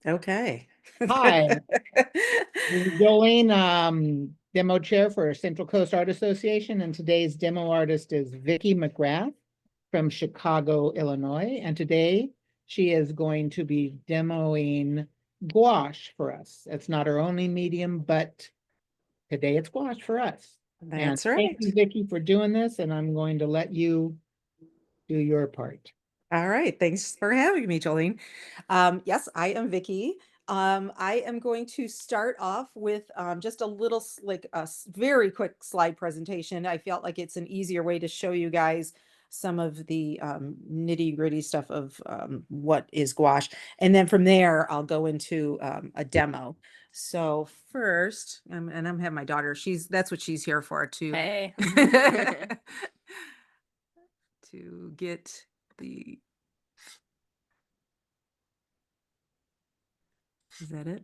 Okay. Hi, this is Jolene, demo chair for Central Coast Art Association, and today's demo artist is Vicki McGrath from Chicago, Illinois. And today she is going to be demoing gouache for us. It's not her only medium, but today it's gouache for us. And That's thank right. you, Vicki, for doing this, and I'm going to let you do your part. All right. Thanks for having me, Jolene. Yes, I am Vicky. I am going to start off with just a little like very quick slide presentation. I felt like it's an easier way to show you guys some of the nitty gritty stuff of what is gouache. And then from there, I'll go into a demo. So first, and I'm having my daughter, that's what she's here for too. Hey. To get the, is that it?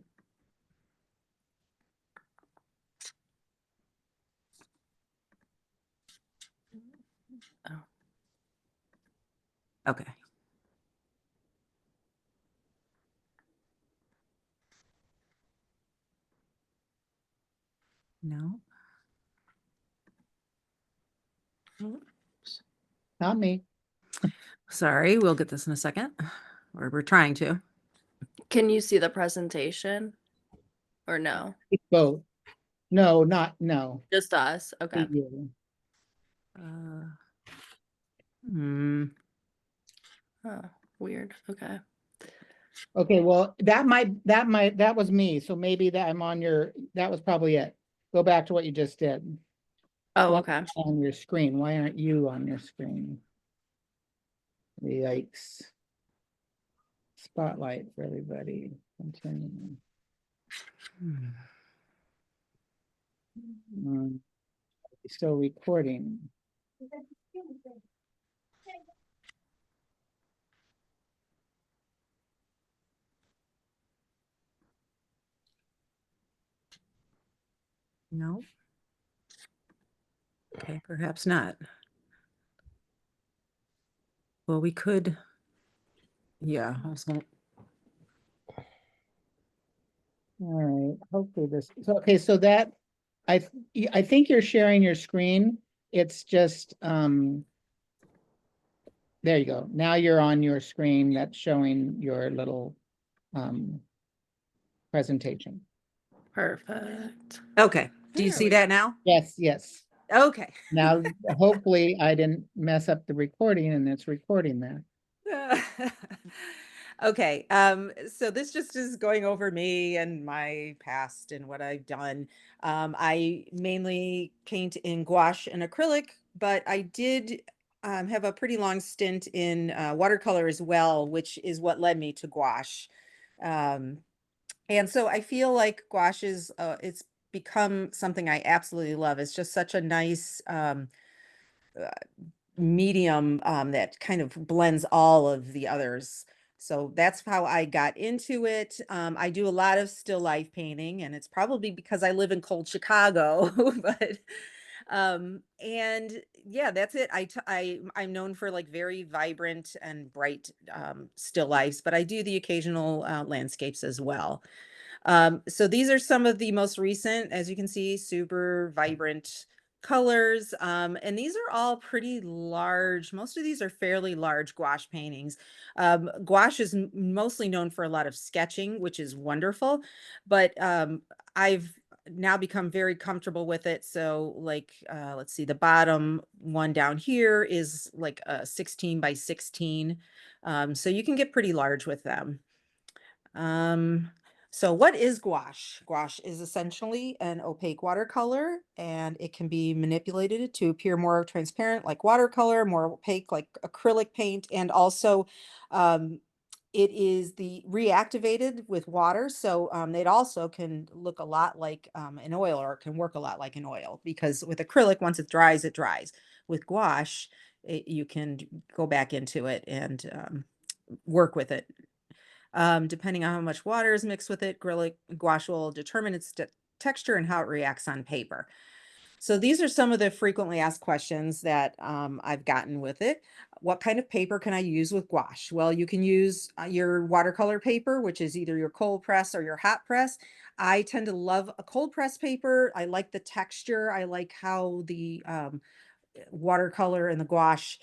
Oh. Okay. No. Oops. Not me. Sorry, we'll get this in a second. Or we're trying to. Can you see the presentation or no? It's both. No, no. Just us. Okay. You. Uh, hmm. Oh, weird. Okay. Okay, well, that was me. So maybe that was probably it. Go back to what you just did. Oh, Why okay. on your screen? Why aren't you on your screen? Yikes. Spotlight for everybody. Continue. Hmm. Still recording. No. Okay, perhaps not. Well, we could. Yeah, I was gonna. All right. Hopefully this. So okay, so that I think you're sharing your screen. It's just there you go. Now you're on your screen that's showing your little presentation. Perfect. Okay. Do you There see we that now? Yes, yes. Okay. Now, hopefully I didn't mess up the recording and it's recording that. Okay, so this just is going over me and my past and what I've done. I mainly paint in gouache and acrylic, but I did have a pretty long stint in watercolor as well, which is what led me to gouache. Um, and so I feel like gouache is it's become something I absolutely love. It's just such a nice uh, medium that kind of blends all of the others. So that's how I got into it. I do a lot of still life painting, and it's probably because I live in cold Chicago. But and yeah, that's it. I'm known for like very vibrant and bright still lifes, but I do the occasional landscapes as well. So these are some of the most recent, as you can see, super vibrant colors. And these are all pretty large. Most of these are fairly large gouache paintings. Gouache is mostly known for a lot of sketching, which is wonderful, but I've now become very comfortable with it. So like, let's see, the bottom one down here is like a 16 by 16. So you can get pretty large with them. Um, so what is gouache? Gouache is essentially an opaque watercolor, and it can be manipulated to appear more transparent like watercolor, more opaque like acrylic paint, and also um, it is the reactivated with water. So it also can look a lot like an oil, or it can work a lot like an oil, because with acrylic, once it dries, it dries. With gouache, you can go back into it and work with it. Depending on how much water is mixed with it, gouache will determine its texture and how it reacts on paper. So these are some of the frequently asked questions that I've gotten with it. What kind of paper can I use with gouache? Well, you can use your watercolor paper, which is either your cold press or your hot press. I tend to love a cold press paper. I like the texture. I like how the watercolor and the gouache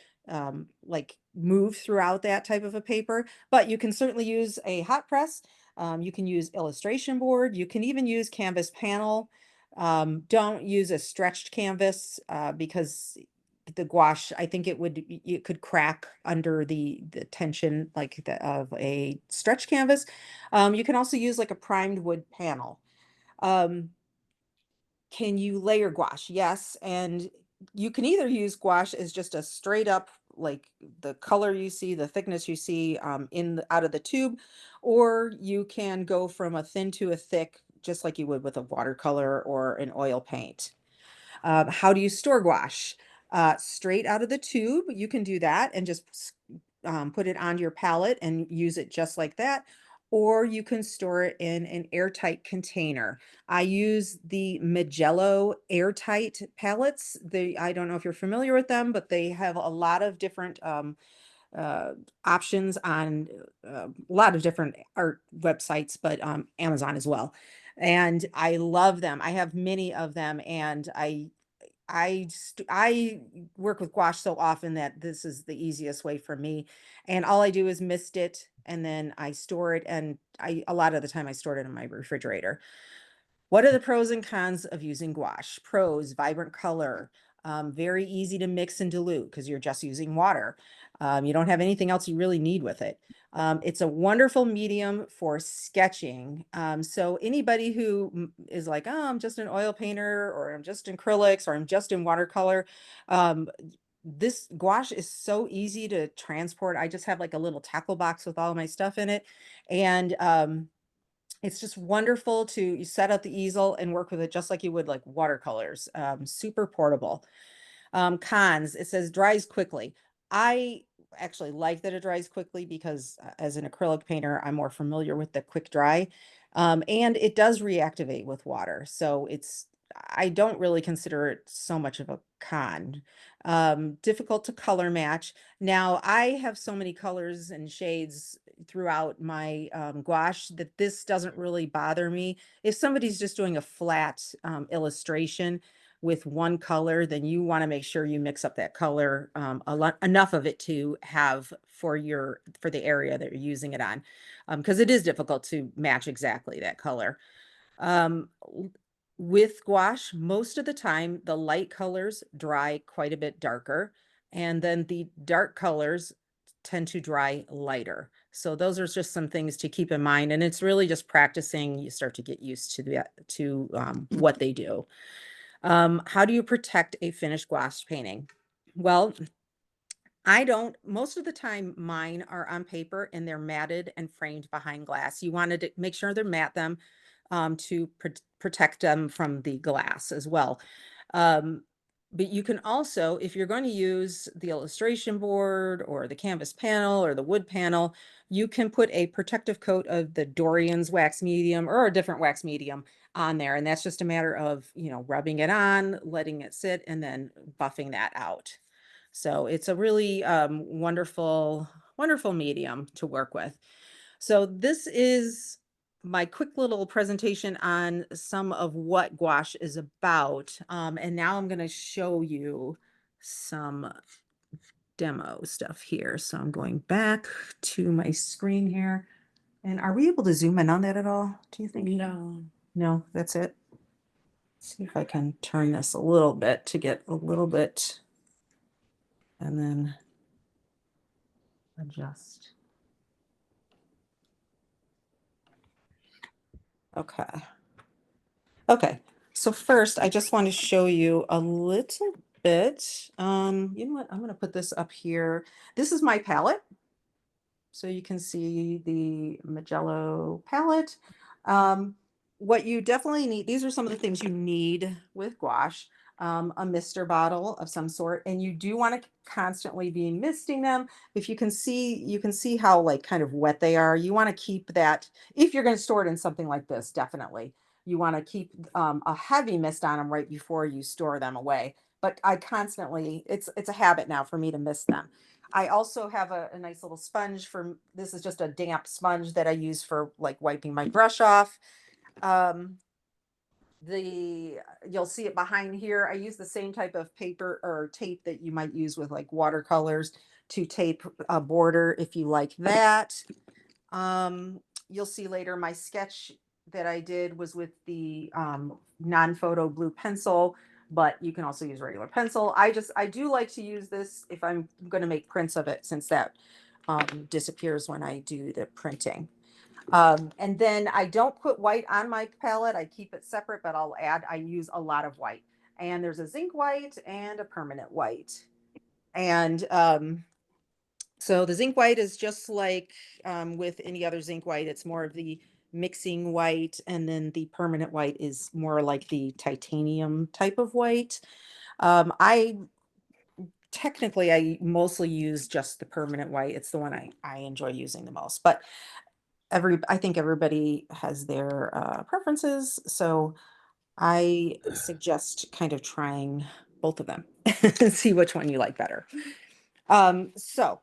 like move throughout that type of a paper. But you can certainly use a hot press. You can use illustration board. You can even use canvas panel. Don't use a stretched canvas because the gouache, I think it could crack under the tension of a stretch canvas. You can also use like a primed wood panel. Um, can you layer gouache? Yes, and you can either use gouache as just a straight up, like the color you see, the thickness you see out of the tube, or you can go from a thin to a thick, just like you would with a watercolor or an oil paint. How do you store gouache? Straight out of the tube, you can do that and just put it on your palette and use it just like that. Or you can store it in an airtight container. I use the Magello airtight palettes. I don't know if you're familiar with them, but they have a lot of different uh, options on a lot of different art websites, but Amazon as well. And I love them. I have many of them, and I work with gouache so often that this is the easiest way for me. And all I do is mist it and then I store it, and a lot of the time I store it in my refrigerator. What are the pros and cons of using gouache? Pros: vibrant color, very easy to mix and dilute because you're just using water. You don't have anything else you really need with it. It's a wonderful medium for sketching. So anybody who is like, oh, I'm just an oil painter, or I'm just in acrylics, or I'm just in watercolor, um, this gouache is so easy to transport. I just have like a little tackle box with all my stuff in it. And it's just wonderful to you set up the easel and work with it just like you would like watercolors. Super portable. Cons, it says dries quickly. I actually like that it dries quickly because as an acrylic painter, I'm more familiar with the quick dry. And it does reactivate with water. So I don't really consider it so much of a con. Difficult to color match. Now, I have so many colors and shades throughout my gouache that this doesn't really bother me. If somebody's just doing a flat illustration with one color, then you want to make sure you mix up that color a lot enough of it to have for the area that you're using it on, because it is difficult to match exactly that color. Um, with gouache, most of the time, the light colors dry quite a bit darker, and then the dark colors tend to dry lighter. So those are just some things to keep in mind, and it's really just practicing. You start to get used to what they do. How do you protect a finished gouache painting? Well, I don't, most of the time mine are on paper and they're matted and framed behind glass. You wanted to make sure they're matte them to protect them from the glass as well. Um, but you can also, if you're going to use the illustration board or the canvas panel or the wood panel, you can put a protective coat of the Dorian's wax medium or a different wax medium on there. And that's just a matter of, rubbing it on, letting it sit, and then buffing that out. So it's a really wonderful, wonderful medium to work with. So this is my quick little presentation on some of what gouache is about. And now I'm going to show you some demo stuff here. So I'm going back to my screen here. And are we able to zoom in on that at all? Do you think? No. No, that's it. See if I can turn this a little bit to get a little bit, and then adjust. Okay. Okay. So first, I just want to show you a little bit. You know what? I'm going to put this up here. This is my palette. So you can see the Magello palette. What you definitely need, these are some of the things you need with gouache. A mister bottle of some sort, and you do want to constantly be misting them. If you can see how like kind of wet they are. You want to keep that if you're going to store it in something like this, definitely. you want to keep a heavy mist on them right before you store them away. But I constantly, it's a habit now for me to mist them. I also have a nice little sponge for, this is just a damp sponge that I use for like wiping my brush off. Um, the You'll see it behind here. I use the same type of paper or tape that you might use with like watercolors to tape a border if you like that. You'll see later my sketch that I did was with the non-photo blue pencil, but you can also use regular pencil. I do like to use this if I'm going to make prints of it, since that disappears when I do the printing. And then I don't put white on my palette. I keep it separate, but I use a lot of white. And there's a zinc white and a permanent white. And so the zinc white is just like with any other zinc white, it's more of the mixing white. And then the permanent white is more like the titanium type of white. I technically, I mostly use just the permanent white. It's the one I enjoy using the most. But I think everybody has their preferences, so I suggest kind of trying both of them and see which one you like better. So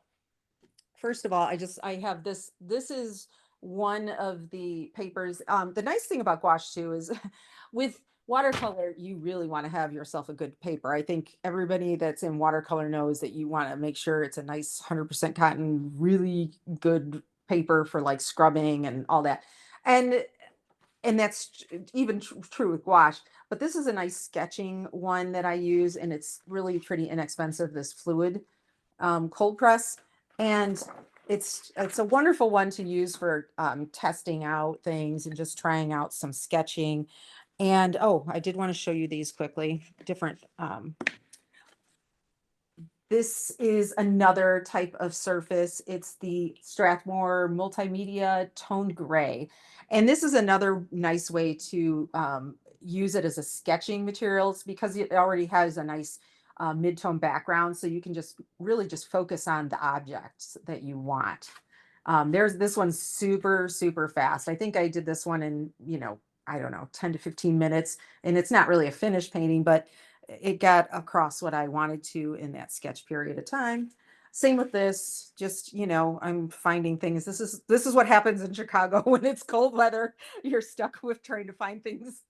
first of all, I have this is one of the papers. The nice thing about gouache too is with watercolor, you really want to have yourself a good paper. I think everybody that's in watercolor knows that you want to make sure it's a nice 100% cotton, really good paper for like scrubbing and all that. And that's even true with gouache. But this is a nice sketching one that I use, and it's really pretty inexpensive, this fluid cold press. And it's a wonderful one to use for testing out things and just trying out some sketching. And oh, I did want to show you these quickly. Different this is another type of surface. It's the Strathmore Multimedia Toned Gray. And this is another nice way to use it as a sketching material. It's because it already has a nice mid-tone background. So you can just really just focus on the objects that you want. There's this one's super, super fast. I think I did this one in, I don't know, 10 to 15 minutes. And it's not really a finished painting, but it got across what I wanted to in that sketch period of time. Same with this, just, I'm finding things. This is what happens in Chicago when it's cold weather. You're stuck with trying to find things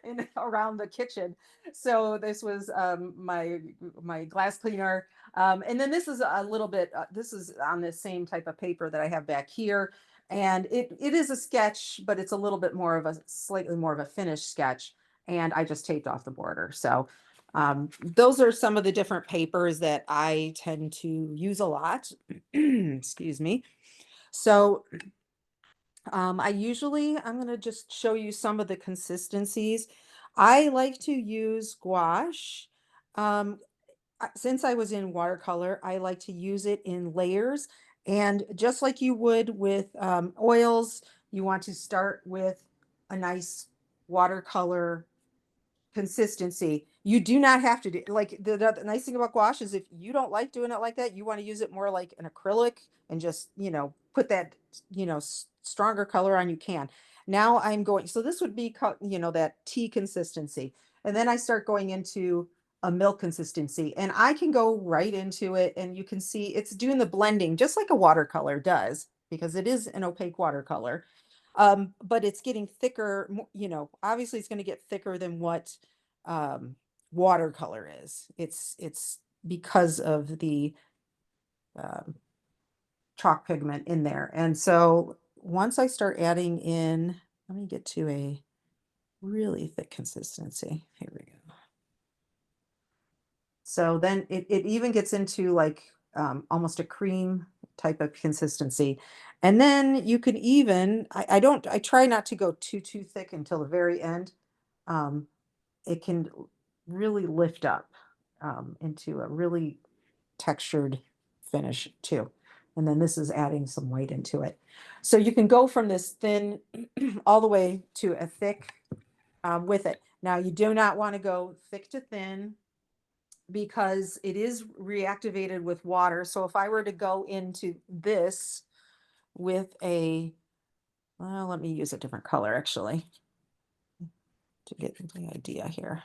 in around the kitchen. So this was my glass cleaner. And then this is a little bit, this is on the same type of paper that I have back here. And it is a sketch, but it's a little bit more of a slightly more of a finished sketch. And I just taped off the border. So those are some of the different papers that I tend to use a lot. Excuse me. So I'm going to just show you some of the consistencies. I like to use gouache. Um, since I was in watercolor, I like to use it in layers. And just like you would with oils, you want to start with a nice watercolor consistency. You do not have to do like the nice thing about gouache is if you don't like doing it like that, you want to use it more like an acrylic and just, put that, stronger color on, you can. Now I'm going, so this would be, that tea consistency. And then I start going into a milk consistency and I can go right into it and you can see it's doing the blending just like a watercolor does because it is an opaque watercolor. But it's getting thicker, obviously it's going to get thicker than what watercolor is. It's because of the um, chalk pigment in there. And so once I start adding in, let me get to a really thick consistency. Here we go. So then it even gets into like almost a cream type of consistency. And then you could even, I try not to go too thick until the very end. It can really lift up into a really textured finish too. And then this is adding some white into it. So you can go from this thin all the way to a thick with it. Now you do not want to go thick to thin because it is reactivated with water. So if I were to go into this with well, let me use a different color actually. to get the idea here.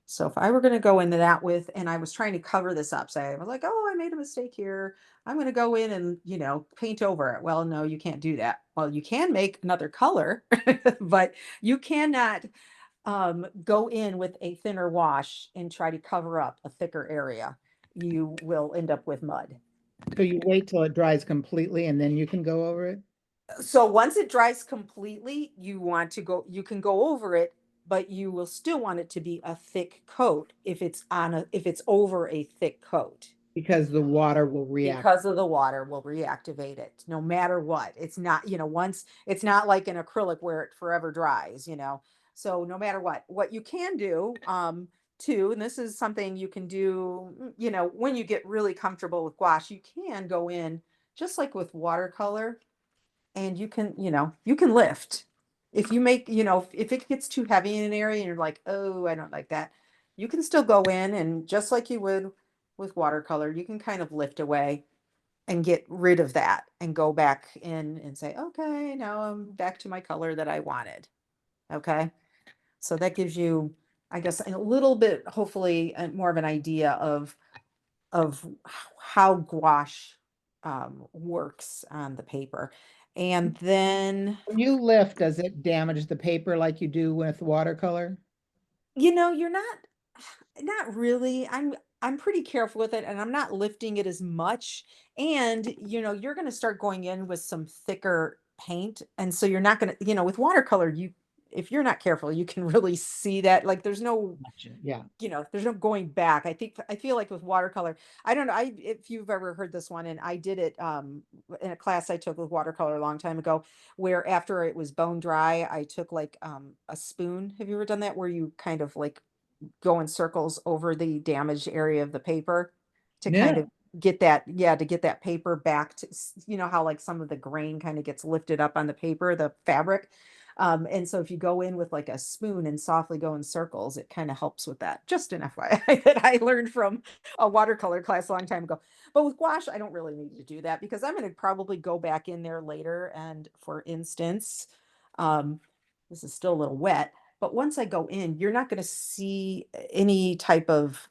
So if I were going to go into that with, and I was trying to cover this up, say I was like, oh, I made a mistake here. I'm going to go in and, paint over it. Well, no, you can't do that. Well, you can make another color, but you cannot go in with a thinner wash and try to cover up a thicker area. You will end up with mud. So you wait till it dries completely and then you can go over it? So once it dries completely, you can go over it, but you will still want it to be a thick coat if it's over a thick coat. Because the water will react. Because of the water will reactivate it no matter what. It's not, once it's not like an acrylic where it forever dries. So no matter what you can do, too, and this is something you can do, when you get really comfortable with gouache, you can go in just like with watercolor and you can lift. If you make, if it gets too heavy in an area and you're like, oh, I don't like that, you can still go in and just like you would with watercolor, you can kind of lift away and get rid of that and go back in and say, okay, now I'm back to my color that I wanted. Okay. So that gives you, I guess, a little bit, hopefully, more of an idea of how gouache works on the paper. And then, When you lift, does it damage the paper like you do with watercolor? you're not really. I'm pretty careful with it and I'm not lifting it as much. And you're going to start going in with some thicker paint. And so you're not going to, with watercolor, if you're not careful, you can really see that. Like there's no Yeah. there's no going back. I feel like with watercolor, I don't know if you've ever heard this one, and I did it in a class I took with watercolor a long time ago, where after it was bone dry, I took like a spoon. Have you ever done that where you kind of like go in circles over the damaged area of the paper to kind No. of get that, yeah, to get that paper back to, how like some of the grain kind of gets lifted up on the paper, the fabric. And so if you go in with like a spoon and softly go in circles, it kind of helps with that. Just an FYI that I learned from a watercolor class a long time ago. But with gouache, I don't really need to do that because I'm going to probably go back in there later. And for instance, um, this is still a little wet, but once I go in, you're not going to see any type of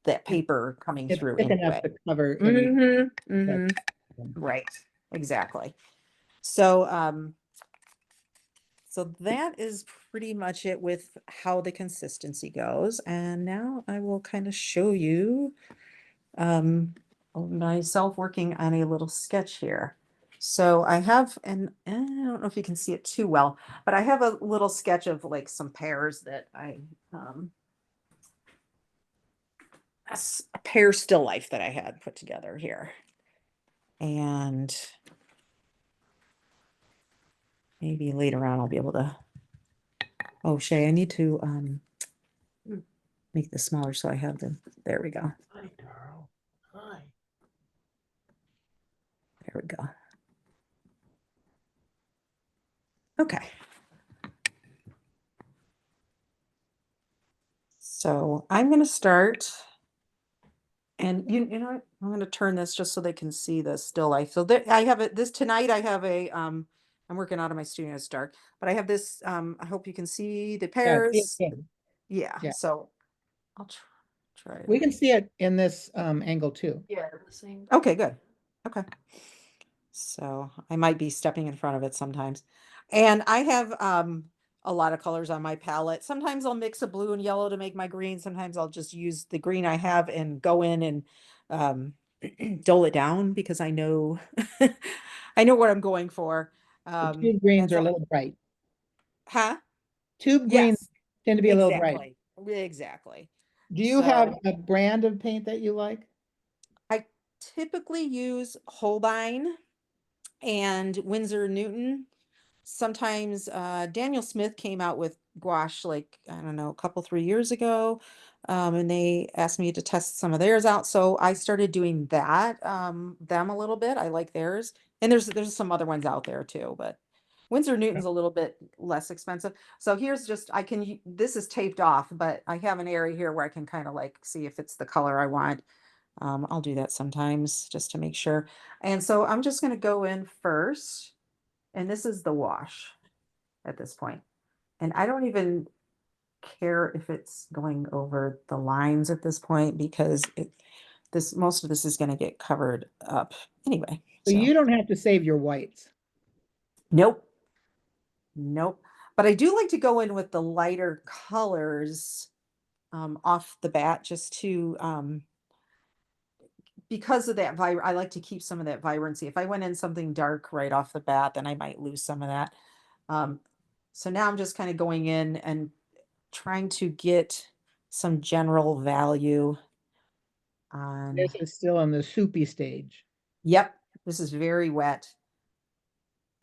that paper coming It's through thick enough anyway. to cover any. Mm-hmm, mm-hmm. Right, exactly. So that is pretty much it with how the consistency goes. And now I will kind of show you myself working on a little sketch here. So I have, and I don't know if you can see it too well, but I have a little sketch of like some pears that a pear still life that I had put together here. And maybe later on I'll be able to, oh, Shay, I need to make this smaller so I have there we go. Hi, Darl. Hi. There we go. Okay. So I'm going to start, and you know what? I'm going to turn this just so they can see the still life. So there, I have it this tonight. I have I'm working out of my studio. It's dark, but I have this. I hope you can see the Yeah, pears. yeah. Yeah. Yeah. So I'll try. We can see it in this angle too. Yeah, the same. Okay, good. Okay. So I might be stepping in front of it sometimes. And I have a lot of colors on my palette. Sometimes I'll mix a blue and yellow to make my green. Sometimes I'll just use the green I have and go in and um dole it down because I know I know what I'm going for. The tube greens And are a so, little bright. huh? Tube greens Yes, tend to be a little bright. exactly. Do you have So a brand of paint that you like? I typically use Holbein and Winsor Newton. Sometimes Daniel Smith came out with gouache like, I don't know, a couple, 3 years ago. And they asked me to test some of theirs out. So I started doing that, them a little bit. I like theirs. And there's some other ones out there too, but Winsor Newton's a little bit less expensive. So here's just, this is taped off, but I have an area here where I can kind of like see if it's the color I want. I'll do that sometimes just to make sure. And so I'm just going to go in first. And this is the wash at this point. And I don't even care if it's going over the lines at this point because most of this is going to get covered up anyway. So So you don't have to save your whites. nope, nope. But I do like to go in with the lighter colors off the bat just to because of that I like to keep some of that vibrancy. If I went in something dark right off the bat, then I might lose some of that. Um, so now I'm just kind of going in and trying to get some general value on. This is still in the soupy stage. Yep, this is very wet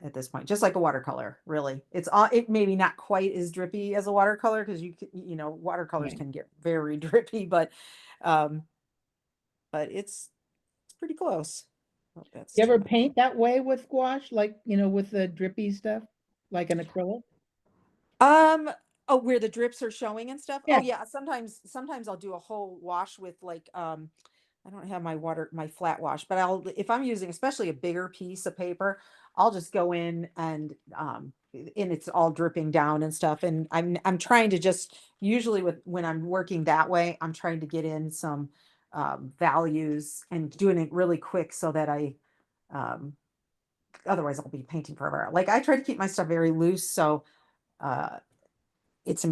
at this point, just like a watercolor, really. It's all, it maybe not quite as drippy as a watercolor because watercolors Right. can get very drippy, um, but it's pretty close. Oh, that's You too ever much. paint that way with gouache, like, with the drippy stuff, like an acrylic? Um, oh, where the drips are showing and stuff? Yeah. Oh yeah, sometimes I'll do a whole wash with like I don't have my flat wash, but if I'm using especially a bigger piece of paper, I'll just go in and it's all dripping down and stuff. And I'm trying to just usually when I'm working that way, I'm trying to get in some values and doing it really quick so that I um otherwise I'll be painting forever. Like I try to keep my stuff very loose, so uh it's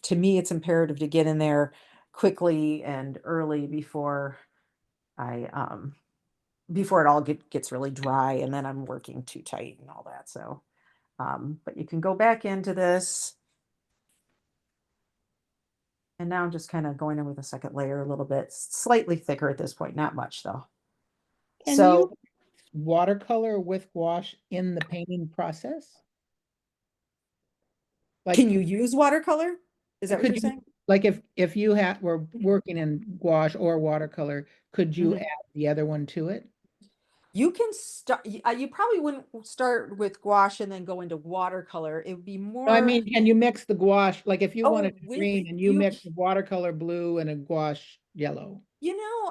to me it's imperative to get in there quickly and early I before it all gets really dry and then I'm working too tight and all that. So but you can go back into this and now I'm just kind of going in with a second layer a little bit slightly thicker at this point, not much though. Can So you watercolor with gouache in the painting process? can Like, you use watercolor? Is that what could you're you, saying? like, if you were working in gouache or watercolor, could you Mhm. add the other one to it? You can start, you probably wouldn't start with gouache and then go into watercolor. It would be No, I more, mean, can you mix the gouache, like if you oh, wanted to with green and you you. mix a watercolor blue and a gouache yellow?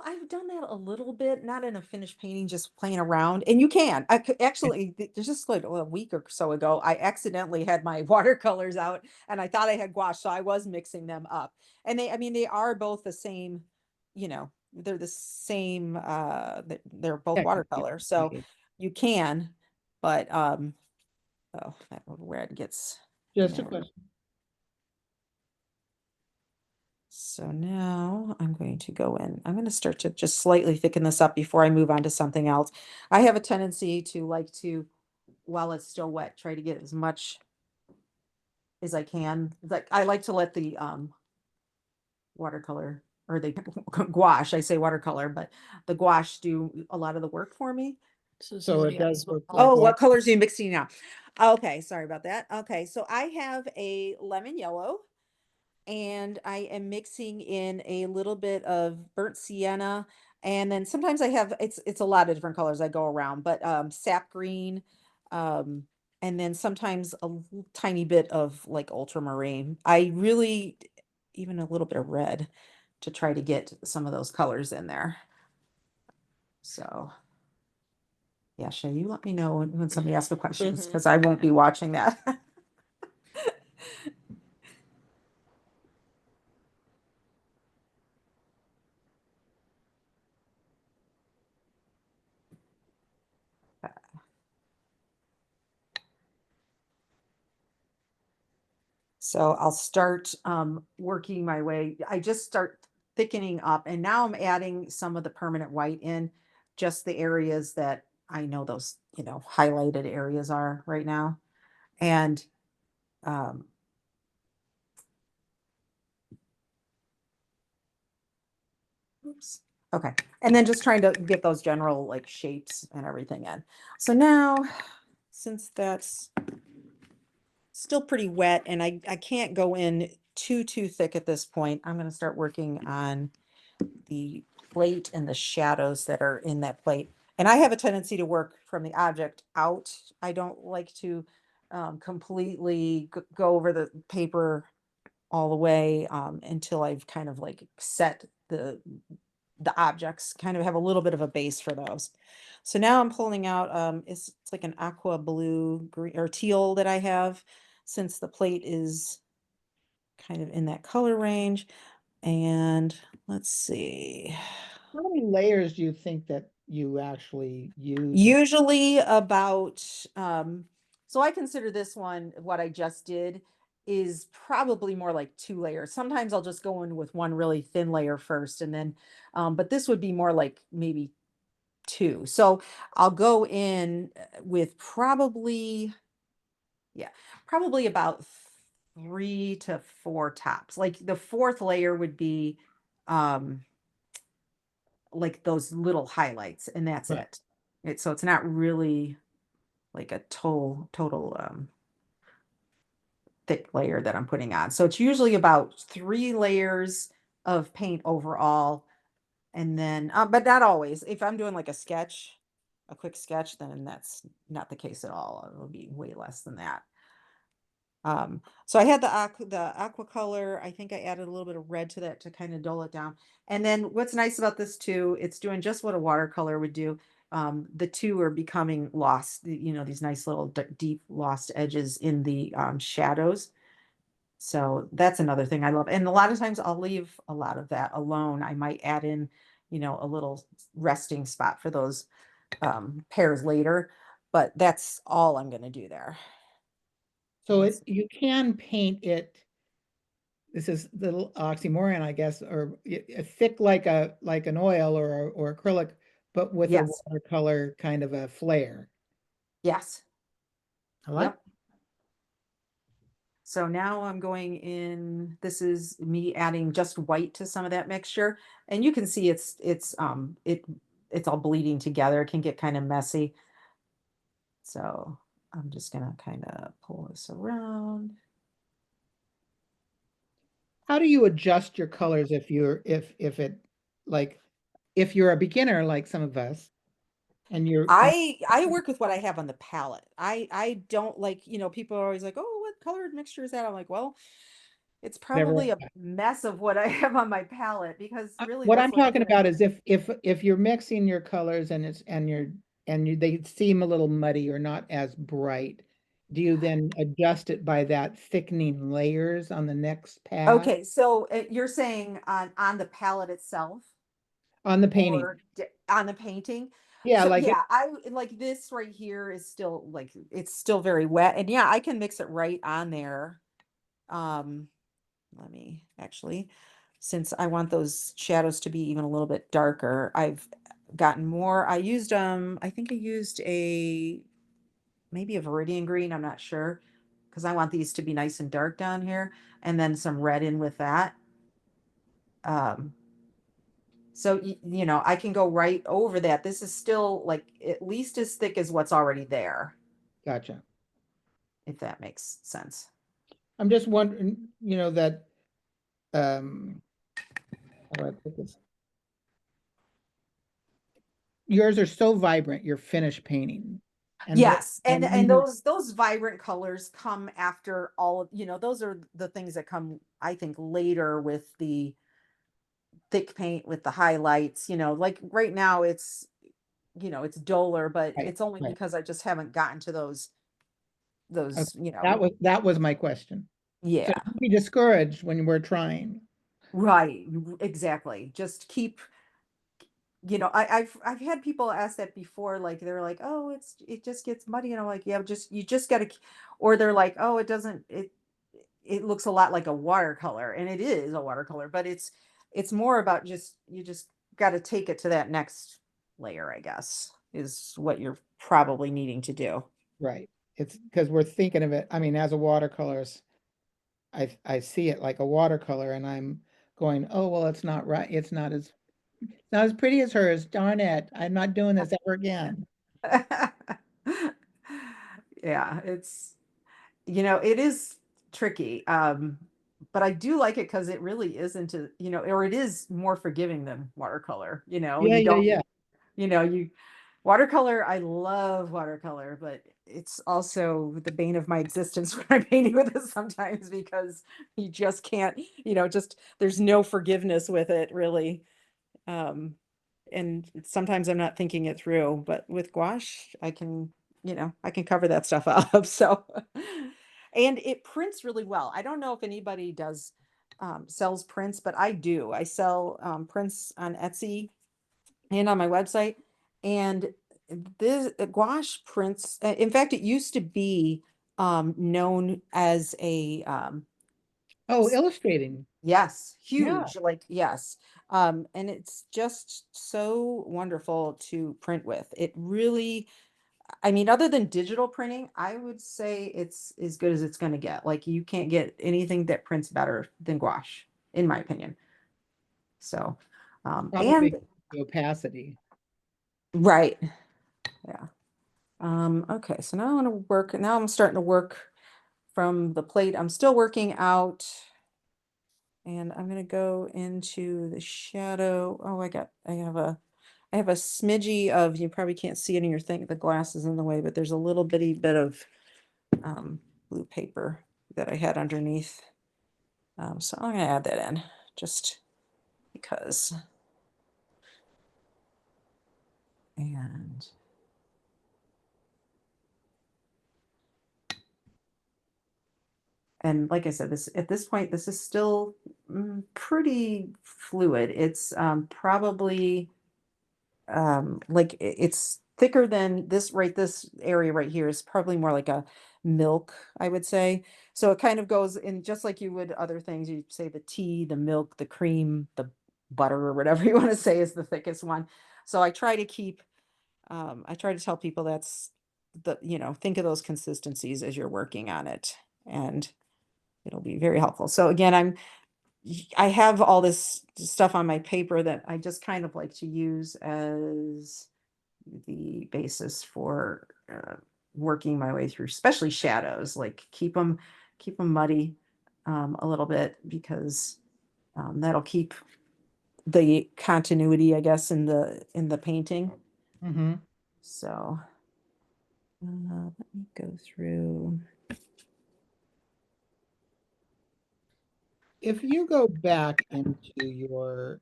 I've done that a little bit, not in a finished painting, just playing around. And you can. I could actually, there's just like a week or so ago, I accidentally had my watercolors out and I thought I had gouache, so I was mixing them up. And I mean, they are both the same, they're the same, they're both Yeah, watercolor. So you can, but oh, that red gets in just a there. question. So now I'm going to go in. I'm going to start to just slightly thicken this up before I move on to something else. I have a tendency to like to, while it's still wet, try to get as much as I can. Like I like to let the watercolor or the gouache, I say watercolor, but the gouache do a lot of the work for me. So So it somebody does else will look like Oh, pull. what water. colors are you mixing now? Okay, sorry about that. Okay, so I have a lemon yellow. And I am mixing in a little bit of burnt sienna, and then sometimes I have it's a lot of different colors I go around, but sap green, um, and then sometimes tiny bit of like ultramarine. I really even a little bit of red to try to get some of those colors in there. So yeah, Shay, you let me know when somebody asks the questions Mhm. because I won't be watching that. So I'll start working my way. I just start thickening up and now I'm adding some of the permanent white in just the areas that I know those, highlighted areas are right now. And um, oops. Okay. And then just trying to get those general like shapes and everything in. So now, since that's still pretty wet and I can't go in too thick at this point, I'm going to start working on the plate and the shadows that are in that plate. And I have a tendency to work from the object out. I don't like to completely go over the paper all the way until I've kind of like set the objects, kind of have a little bit of a base for those. So now I'm pulling out it's like an aqua blue green or teal that I have. since the plate is kind of in that color range. And let's see. How many layers do you think that you actually use? Usually about, so I consider this one, what I just did is probably more like 2 layers. Sometimes I'll just go in with one really thin layer first and then, but this would be more like maybe two. So I'll go in with probably, yeah, probably about 3 to 4 tops. Like the fourth layer would be, um, like those little highlights and that's Right. it. So it's not really like a total thick layer that I'm putting on. So it's usually about 3 layers of paint overall. And then, but not always. If I'm doing like a sketch, a quick sketch, then that's not the case at all. It'll be way less than that. So I had the aqua color. I think I added a little bit of red to that to kind of dull it down. And then what's nice about this too, it's doing just what a watercolor would do. The two are becoming lost, these nice little deep lost edges in the shadows. So that's another thing I love. And a lot of times I'll leave a lot of that alone. I might add in, a little resting spot for those pairs later, but that's all I'm going to do there. So And you can paint it. This is the little oxymoron, I guess, or thick like an oil or acrylic, but with a yes, watercolor kind of a flair. yes. I like. Yep. So now I'm going in, this is me adding just white to some of that mixture. And you can see it's all bleeding together. It can get kind of messy. So I'm just gonna kind of pull this around. How do you adjust your colors if if you're a beginner like some of us and I work with what I have on the palette. I don't like, people are always like, oh, what colored mixture is that? I'm like, well, it's never. probably a mess of what I have on my palette because really What that's I'm what's talking gonna. about is if you're mixing your colors and they seem a little muddy or not as bright, do you then adjust it by that thickening layers on the next pass Okay, so you're saying on the palette itself on the painting? or on the painting? Yeah, So like yeah, I like this right here is still like it's still very wet, and yeah, I can mix it right on there. Um, Let me actually, since I want those shadows to be even a little bit darker, I've gotten more. I think I used maybe a Viridian green, I'm not sure, because I want these to be nice and dark down here, and then some red in with that. Um, so I can go right over that. This is still like at least as thick as what's already there, gotcha. if that makes sense. I'm just wondering, that um how do I put this? Yours are so vibrant, your finished painting. And what Yes, and those vibrant colors come after all of, those are the things that come, I think, later with the thick paint with the highlights, like right now it's duller, but right, it's only right. because I just haven't gotten to those Okay. those, That was my question. So yeah. don't be discouraged when we're trying. Right, exactly. Just keep, I've had people ask that before, like they're like, "Oh, it just gets muddy," and I'm like, "Yeah, you just gotta," or they're like, "Oh, it looks a lot like a watercolor," and it is a watercolor, but it's more about just you just got to take it to that next layer, I guess, is what you're probably needing to do. Right. It's because we're thinking of it. I mean, as a watercolorist, I see it like a watercolor and I'm going, oh, well, it's not right. It's not as pretty as hers. Darn it. I'm not doing this ever again. Yeah, it is tricky. But I do like it because it really isn't or it is more forgiving than watercolor. Yeah, You yeah, don't, yeah. you watercolor, I love watercolor, but it's also the bane of my existence when I'm painting with it sometimes because you just can't, just there's no forgiveness with it really. Um, and sometimes I'm not thinking it through, but with gouache, I can cover that stuff up. So, And it prints really well. I don't know if anybody does sells prints, but I do. I sell prints on Etsy and on my website. And this gouache prints, in fact, it used to be known as a Oh, illustrating. yes, Yeah. huge, like yes. And it's just so wonderful to print with. It really, I mean, other than digital printing, I would say it's as good as it's going to get. Like you can't get anything that prints better than gouache, in my opinion. So, Probably and the opacity. right, yeah. Okay, so now I want to work. Now I'm starting to work from the plate. I'm still working out, and I'm gonna go into the shadow. Oh, I have a smidgy of, you probably can't see it in your thing, the glass is in the way, but there's a little bitty bit of blue paper that I had underneath. So I'm gonna add that in just because. And like I said, this at this point, this is still pretty fluid. It's probably like it's thicker than this, right? This area right here is probably more like a milk, I would say. So it kind of goes in just like you would other things. You say the tea, the milk, the cream, the butter, or whatever you want to say is the thickest one. So I try to keep, I try to tell people that's think of those consistencies as you're working on it, and it'll be very helpful. So again, I have all this stuff on my paper that I just kind of like to use as the basis for working my way through, especially shadows. Like keep them muddy a little bit, because that'll keep the continuity, I guess, in the painting. Hmm. So let me go through. If you go back into your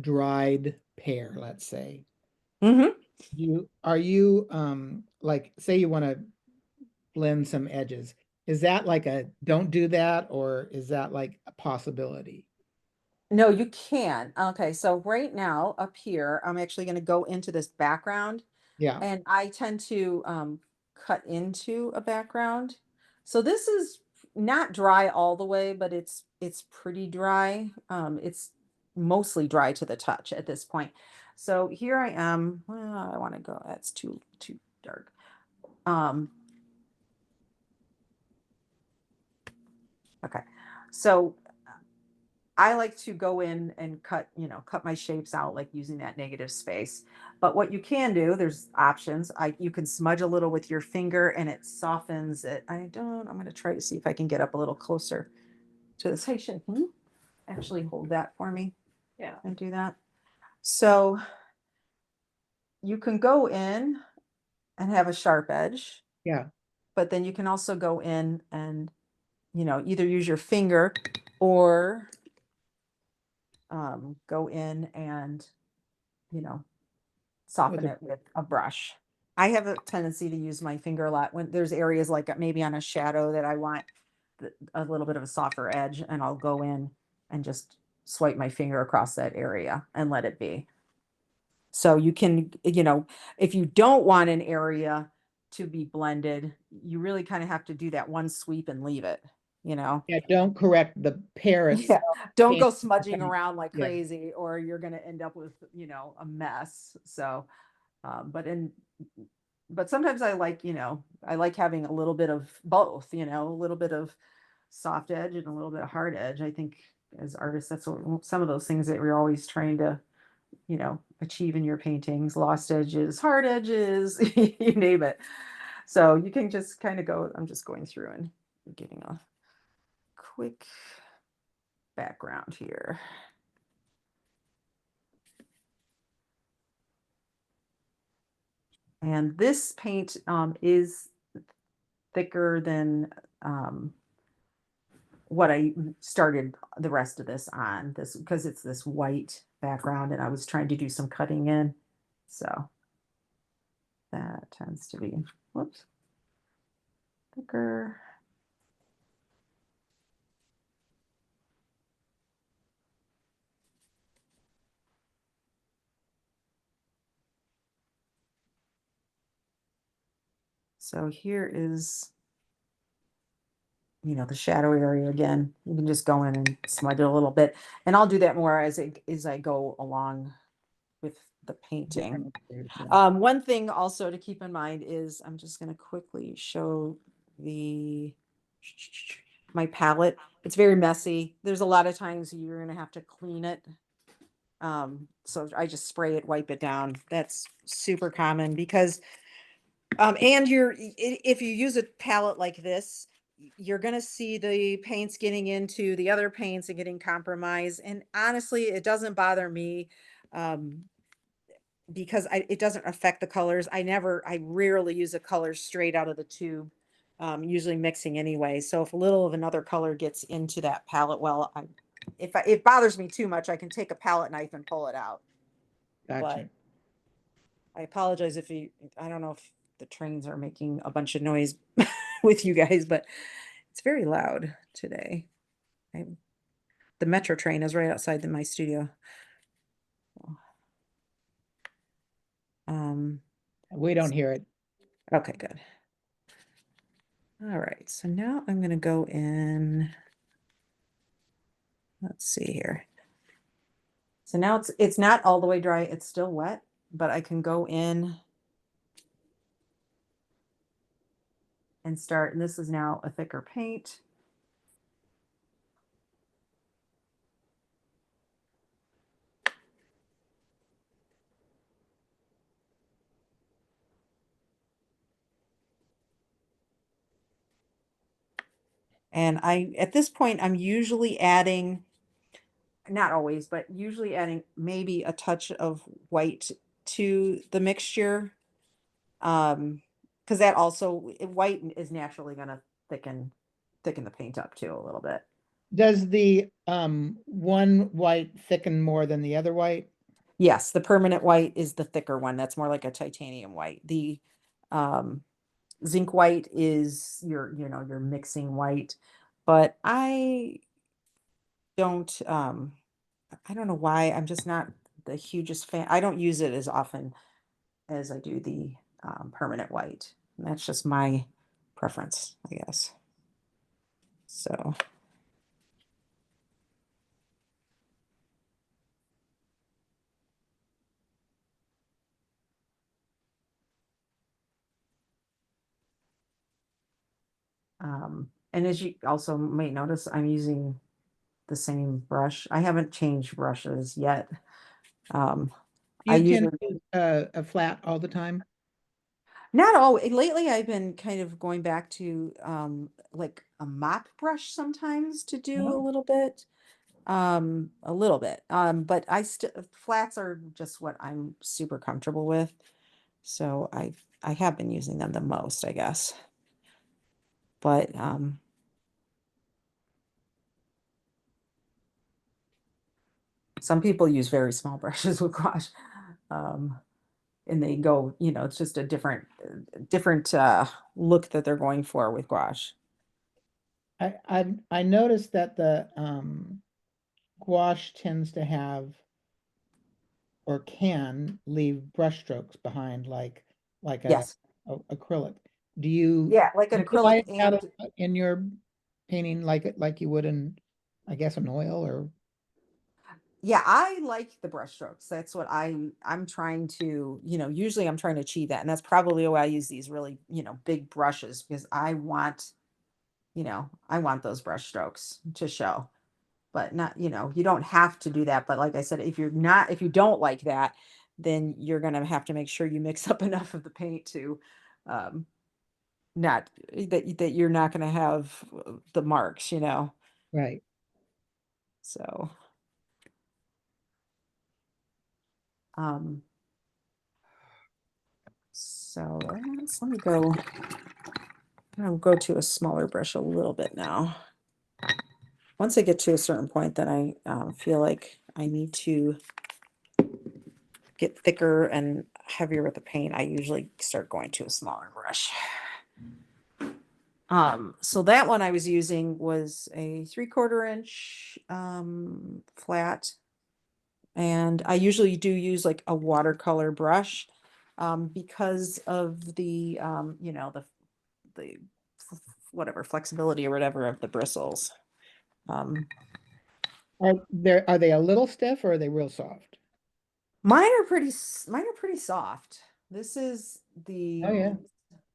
dried pear, let's say, Hmm. are you like say you want to blend some edges, is that like a don't do that, or is that like a possibility? No, you can. Okay, so right now up here, I'm actually going to go into this background. Yeah. And I tend to cut into a background. So this is not dry all the way, but it's pretty dry. It's mostly dry to the touch at this point. So here I am. Well, I want to go. That's too dark. Um, okay. So I like to go in and cut my shapes out, like using that negative space. But what you can do, there's options. You can smudge a little with your finger and it softens it. I'm going to try to see if I can get up a little closer to this. Hey, Shin, can you actually hold that for me? Yeah. And do that. So you can go in and have a sharp edge, Yeah. but then you can also go in and, either use your finger or go in and, you know, With soften a, it with a brush. I have a tendency to use my finger a lot when there's areas like maybe on a shadow that I want a little bit of a softer edge, and I'll go in and just swipe my finger across that area and let it be. So you can, if you don't want an area to be blended, you really kind of have to do that one sweep and leave it, you know? yeah, don't correct the pear Yeah, itself. don't Paint go smudging it. around like Yeah. crazy, or you're going to end up with, a mess. So, but sometimes I like having a little bit of both, a little bit of soft edge and a little bit of hard edge. I think as artists, that's some of those things that we're always trying to, achieve in your paintings: lost edges, hard edges, you name it. So you can just kind of go, I'm just going through and getting a quick background here. And this paint is thicker than what I started the rest of this on, this because it's this white background and I was trying to do some cutting in. So that tends to be, whoops, thicker. So here is, the shadow area again. You can just go in and smudge it a little bit. And I'll do that more as I go along with the painting. One thing also to keep in mind is I'm just going to quickly show my palette. It's very messy. There's a lot of times you're going to have to clean it. So I just spray it, wipe it down. That's super common because and if you use a palette like this, you're going to see the paints getting into the other paints and getting compromised. And honestly, it doesn't bother me. Because it doesn't affect the colors. I rarely use a color straight out of the tube, usually mixing anyway. So if a little of another color gets into that palette, well, if it bothers me too much, I can take a palette knife and pull it out. Gotcha. But I apologize I don't know if the trains are making a bunch of noise with you guys, but it's very loud today. The metro train is right outside my studio. We don't hear it. Okay, good. All right, so now I'm going to go in. Let's see here. So now it's not all the way dry. It's still wet, but I can go in and start. And this is now a thicker paint. And at this point, I'm usually adding, not always, but usually adding maybe a touch of white to the mixture. Because that also, white is naturally going to thicken the paint up too a little bit. Does the one white thicken more than the other white? Yes, the permanent white is the thicker one. That's more like a titanium white. The zinc white is your mixing white, but I don't know why. I'm just not the hugest fan. I don't use it as often as I do the permanent white. And that's just my preference, I guess. So and as you also may notice, I'm using the same brush. I haven't changed brushes yet. I You usually tend to use a flat all the time? not all lately. I've been kind of going back to like a mop brush sometimes to do Oh. a little bit. But flats are just what I'm super comfortable with. So I have been using them the most, I guess. But some people use very small brushes with gouache. And they go, it's just a different look that they're going for with gouache. I noticed that the gouache tends to have or can leave brush strokes behind like Yes. a acrylic. Do you Yeah, like an utilize acrylic. that And in your painting like you would in, I guess, an oil or? yeah, I like the brush strokes. That's what I'm trying to, usually I'm trying to achieve that. And that's probably why I use these really, big brushes, because I want those brush strokes to show. But not, you don't have to do that. But like I said, if you don't like that, then you're gonna have to make sure you mix up enough of the paint to um not that you're not gonna have the marks. Right. So um let me go. I'll go to a smaller brush a little bit now. Once I get to a certain point, then I feel like I need to get thicker and heavier with the paint. I usually start going to a smaller brush. So that one I was using was a 3/4 inch flat. And I usually do use like a watercolor brush. because of the, you know, the whatever flexibility or whatever of the bristles. Um, Are they a little stiff or are they real soft? mine are pretty soft. This is the, Oh, yeah.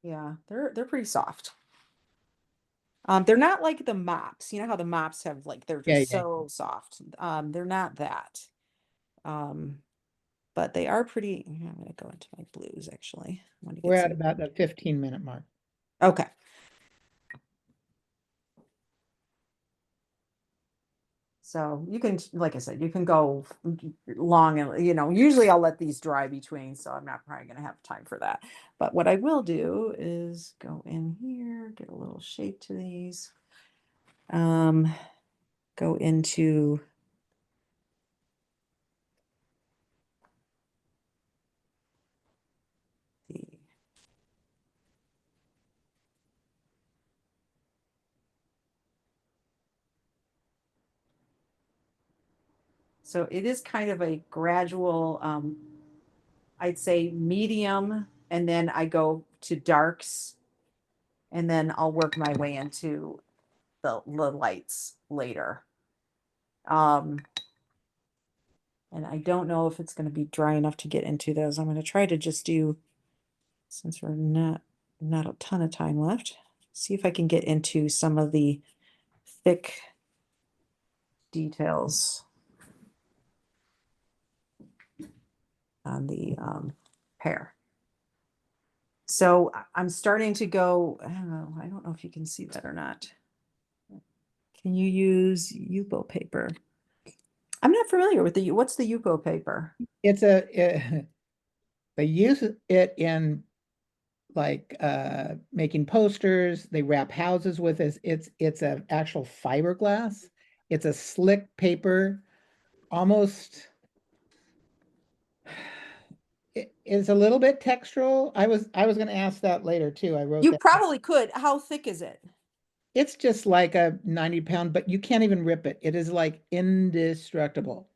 yeah, they're pretty soft. They're not like the mops. You know how the mops have like they're Yeah, just yeah. so soft. They're not that. Um, but they are pretty. I'm gonna go into my blues actually. I want to We're get at some. about the 15-minute mark. Okay. So you can, like I said, you can go long and, you know, usually I'll let these dry between, so I'm not probably gonna have time for that. But what I will do is go in here, get a little shape to these. Go into the, so it is kind of a gradual, I'd say medium, and then I go to darks, and then I'll work my way into the lights later. And I don't know if it's going to be dry enough to get into those. I'm going to try to just do, since we're not a ton of time left, see if I can get into some of the thick details on the pear. So I'm starting to go, I don't know if you can see that or not. Can you use Yupo paper? I'm not familiar with what's the Yupo paper? It's they use it in like making posters. They wrap houses with it. It's an actual fiberglass. It's a slick paper, almost. It is a little bit textural. I was going to ask that later too. I wrote You that. probably could. How thick is it? It's just like a 90-pound, but you can't even rip it. It is like indestructible.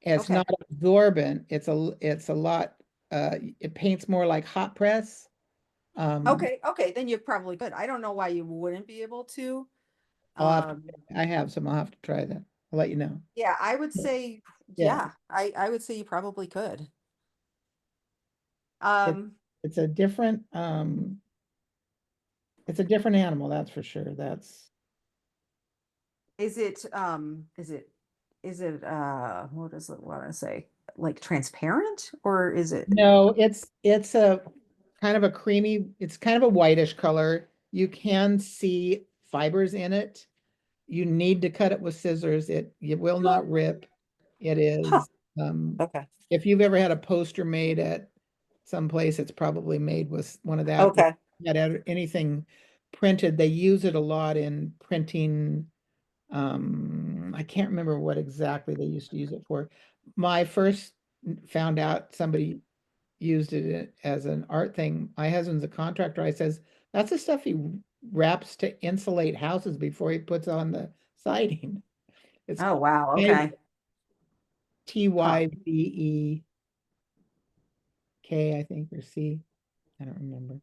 It's Okay. not absorbent. It's a lot. It paints more like hot press. Okay. Okay. Then you probably could. I don't know why you wouldn't be able to. I'll have Um, I have some. I'll have to try that. I'll let you know. yeah, I would say, Yeah, yeah, I would say you probably could. it, Um, it's a different it's a different animal, that's for sure. That's is it, what does it want to say? Like transparent or is it? no, it's a kind of a creamy, it's kind of a whitish color. You can see fibers in it. You need to cut it with scissors. It will not rip. It Huh. is Okay. if you've ever had a poster made at some place, it's probably made with one of that. Okay. Anything printed, they use it a lot in printing. I can't remember what exactly they used to use it for. My first found out somebody used it as an art thing. My husband's a contractor. I says, that's the stuff he wraps to insulate houses before he puts on the siding. It's Oh, wow. T Okay. Huh. Y V E K, I think, or C. I don't remember.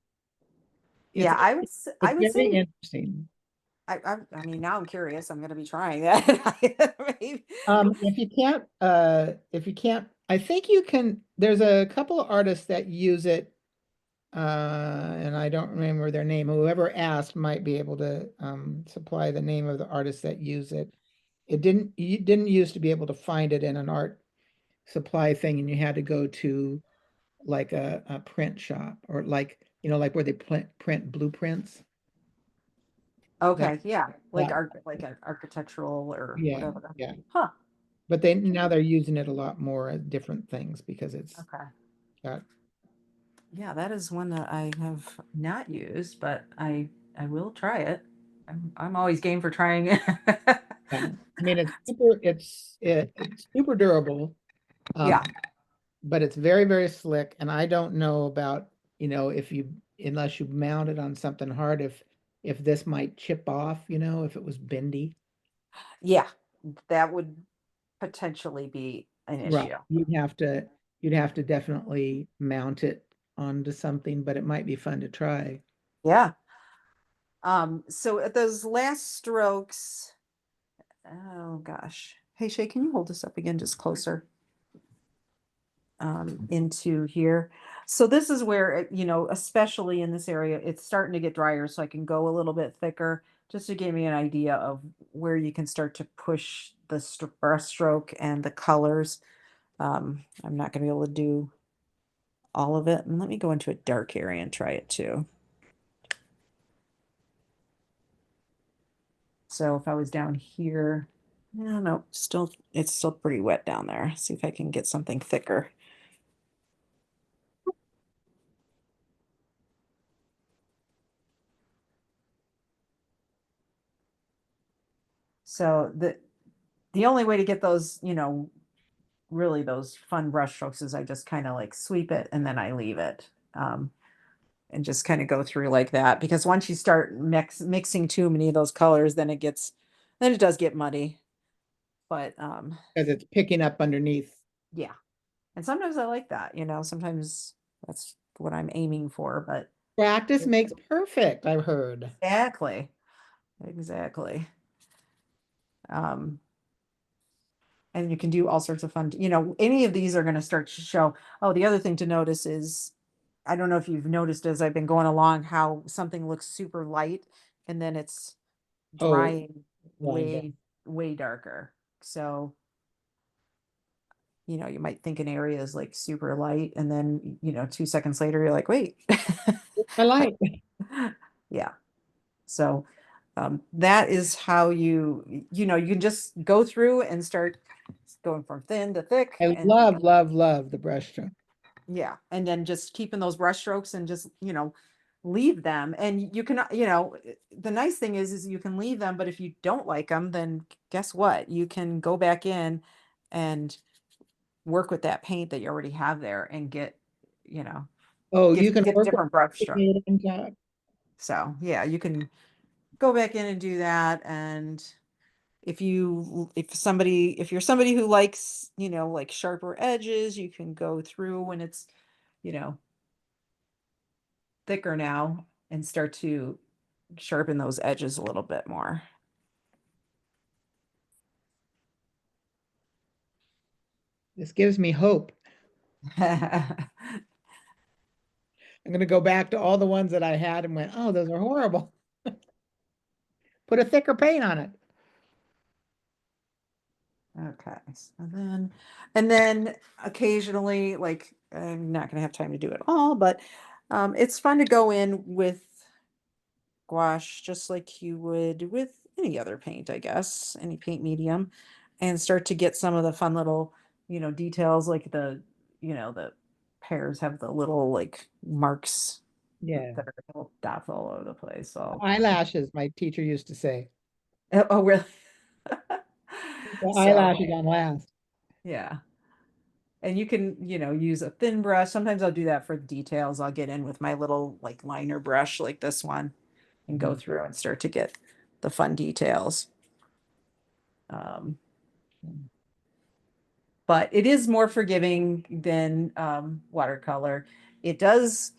It's Yeah, I it's would very say, interesting. I mean, now I'm curious. I'm going to be trying that. Maybe. If you can't, I think you can, there's a couple of artists that use it, and I don't remember their name. Whoever asked might be able to supply the name of the artists that use it. You didn't used to be able to find it in an art supply thing, and you had to go to like a print shop or like, like where they print blueprints. That Okay. Yeah. that Like an architectural or yeah, whatever. yeah. Huh. But they now they're using it a lot more at different things because it's Okay. got Yeah, that is one that I have not used, but I will try it. I'm always game for trying it. yeah. I mean it's super durable, Yeah. but it's very, very slick. And I don't know about, if you unless you mount it on something hard, if this might chip off, if it was bendy. Yeah. That would potentially be an Right. issue. You'd have to definitely mount it onto something, but it might be fun to try. Yeah. So at those last strokes, oh gosh. Hey Shay, can you hold this up again just closer? Into here. So this is where, you know, especially in this area, it's starting to get drier, so I can go a little bit thicker just to give me an idea of where you can start to push the brush stroke and the colors. I'm not going to be able to do all of it. And let me go into a dark area and try it too. So if I was down here, no, no, still, it's still pretty wet down there. See if I can get something thicker. So the only way to get those, you know, really those fun brush strokes is I just kind of like sweep it and then I leave it. And just kind of go through like that, because once you start mixing too many of those colors, then it does get muddy. But Because it's picking up underneath. yeah. And sometimes I like that, you know, sometimes that's what I'm aiming for, but Practice makes perfect, I've heard. exactly. Exactly. Um, and you can do all sorts of fun, you know, any of these are going to start to show. Oh, the other thing to notice is, I don't know if you've noticed as I've been going along how something looks super light and then it's Oh, drying blind out. way darker. So, you know, you might think an area is like super light and then, you know, 2 seconds later, you're like, wait. I like. Yeah. So that is how you know, you can just go through and start going from thin to thick I and love the brushstroke. yeah, and then just keeping those brush strokes and just, you know, leave them. And you can, you know, the nice thing is you can leave them, but if you don't like them, then guess what? You can go back in and work with that paint that you already have there and get, you know, Oh, you can get a work with different brush stroke. it on top. So yeah, you can go back in and do that. And if you're somebody who likes, you know, like sharper edges, you can go through when it's, you know, thicker now and start to sharpen those edges a little bit more. This gives me hope. I'm gonna go back to all the ones that I had and went, oh, those are horrible. Put a thicker paint on it. Okay, so and then occasionally, like I'm not gonna have time to do it all, but it's fun to go in with gouache just like you would with any other paint, I guess, any paint medium, and start to get some of the fun little, you know, details like you know, the pears have the little like marks Yeah. that are little dots all over the place. So, Eyelashes, my teacher used to say. oh, really? The So, eyelashes on last. yeah. And you can, you know, use a thin brush. Sometimes I'll do that for details. I'll get in with my little like liner brush like this one and go Mhm. through and start to get the fun details. Um, but it is more forgiving than watercolor. It does